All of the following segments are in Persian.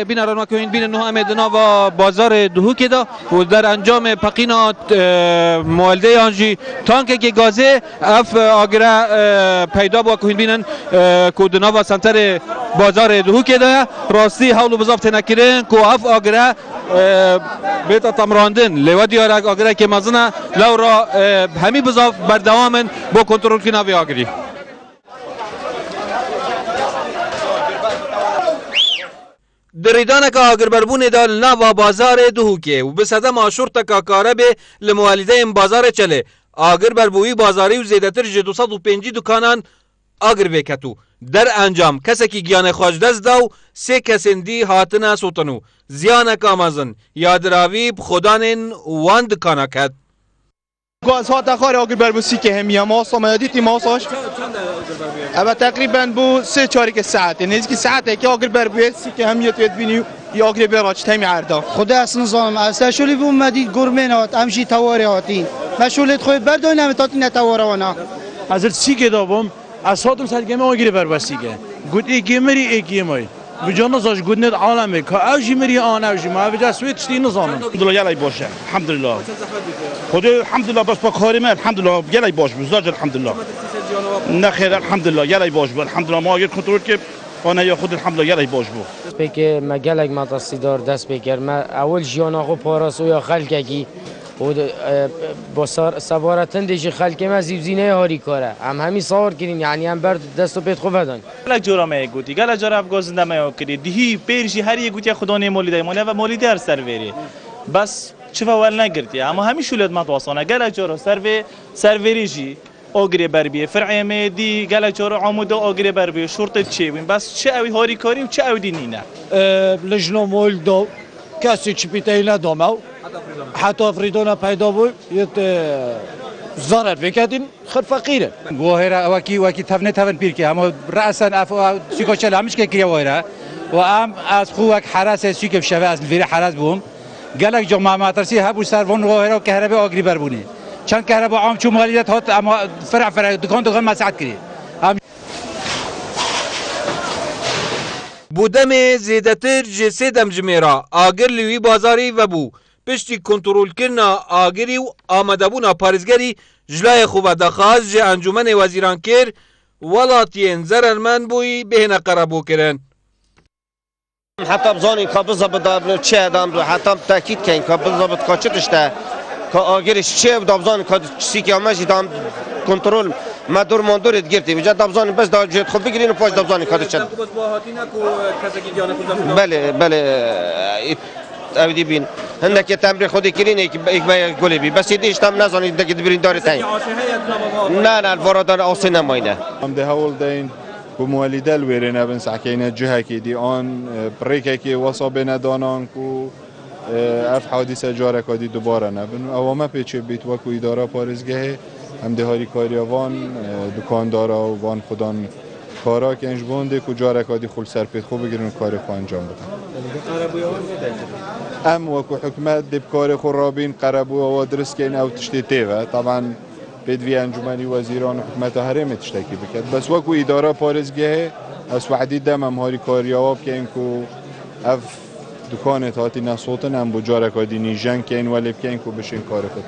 بین رانو که بین نه امدنا و بازار دهوکی دا و در انجام پقینات مولده آنجی تانک که گازه اف آگره پیدا با که بینن کودنا و سنتر بازار دهوکی دا راستی حول بزافت نکرین که اف آگره بیت تمراندن لیو دیار آگره که مزنه لو را همی بزاف بردوامن با کنترل کی نوی آگری دریدان که آگر بربون دال نوا بازار دهوکه و به صدم آشورت که کاره به لموالده ام بازار چله آگر بربوی بازاری و زیدتر 205 دکانان آگر وکتو در انجام کسی که گیان خوش دست داو سه کسندی هاتنا سوتنو زیان کامازن یادراوی خدانن وان دکانا کد گاز ها تخار آگر بربوسی که همیه ماسا میادیتی ماساش اما تقریبا بو 3-4 ساعت نزدیک ساعته که آگر بربوی سی که همیه توید بینی یا آگر براج تمی عردا خدا اصلا نظام اصلا شولی بو مدید گرمنات امشی تواری هاتین مشغولیت خود بردای نمیتاتی نتواره وانا از سی که دابم از هاتم سر گمه آگری بربستی که گود ای گمری ای گمای بجان نزاش گود نت عالمه که اوجی مری آن اوجی ما بجا سویت شتی نظام الحمدلله یلای باشه الحمدلله خدا الحمدلله بس با کارم الحمدلله یلای باش بزاج الحمدلله نه خیر الحمدلله یلای باش الحمدلله ما اگر کنترل که آنها یا خود الحمدلله یلای باش بو بکه مگلک مدرسی دار دست بکر ما اول جیان آخو پاراس و یا خلقی و با سوارتن دیجی خلق ما زیبزینه هاری کاره همی سوار کردیم یعنی هم برد دست و پیت خوب بدن گلک جورا می گویی گلک جورا ابگازنده می کردی دهی پیرشی هر یک گویی خدا نمولیده مالیه و مالیده هر سروری بس چه فوال نگرتی اما همی شولید متواصله گلک جورا سروریجی آگری بربیه فرعی می دی گلک جورا عمود آگری بربیه شرط چی بیم بس چه اوی هاری کاریم چه اوی دینینه لجنه مول دو کسی چی پیتایل ندامه حتی افریدونا پیدا بود یه ضرر بکردین خر فقیره گوهره وکی تفن پیر که اما رأسا افو سیکوچل همش که کریه وایره و ام از خوک حراس سیکف شبه از ویره حراس بوم گلک جمع ماترسی هبو سرون گوهره و کهرباء آگری بربونه چند کهرباء عام چون مالیات هات اما فرع دکان مساعد کری بودم زیدتر جسه دم جمیرا آگر لیوی بازاری و بو پشتی کنترل کرنا آگری و آمده بونا پارزگری جلای خوبه دخواست جه انجمن وزیران کر ولاتین زررمن بوی بهنه قربو کرن حتی بزانین که بزابط چه ادام رو حتی تاکید کن که بزابط که چه تشته که آگرش چه بزانین که چیزی که همه دام کنترل مدور ماندورت گرفتی بجا دبزانین بس دا جهت خوب بگیرین و پاش دبزانین که چه بله اویدی بین هنده که تمرین خودی کرین یک گلی بی بس دیش تام نزانید که دبرین داره تاین نه ورادان آسه نماینه هم ده هول دین کو موالیده الویرن ابن سعکینه جهه کی دی آن بریکه کی وصاب ندانان کو اف حادثه جاره کادی دوباره نبن اوامه پیچه بیت و کو اداره پارزگاه هم ده هاری کاریوان دکاندارا و وان خودان کارا که انج بونده کو جاره کادی خل سر پیت خوب بگیرن کار خو انجام بدن ام و کو حکومت دب کار خو رابین قربو و درس کین او تشتی تیوه طبعا بدوی انجمنی وزیران حکومت هرم تشتکی بکرد بس و کو اداره پارزگاه از وحدی دم هم هاری کاریواب که این کو اف دکانت هاتی نصوتن هم بو جاره کادی نیجن که این ولب که این کو بشین کار خود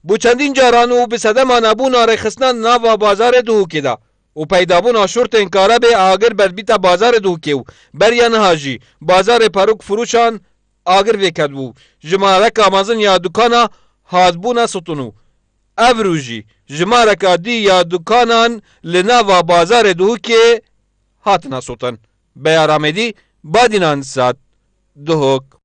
بو چندین جارانو به صدم آنبون آرخستان ناوا بازار دهوکی دا و پیدابون آشورت انکاره به آگر بربیتا بازار دهوکی و بریان هاجی بازار پروک فروشان آگر وکد بو جمارک آمازن یا دکانا هادبونا ستونو ابروجی جمارک دی یا دکانان لناوا بازار دهوکی هاتنا ستون بیارامدی بادینان سات دهوک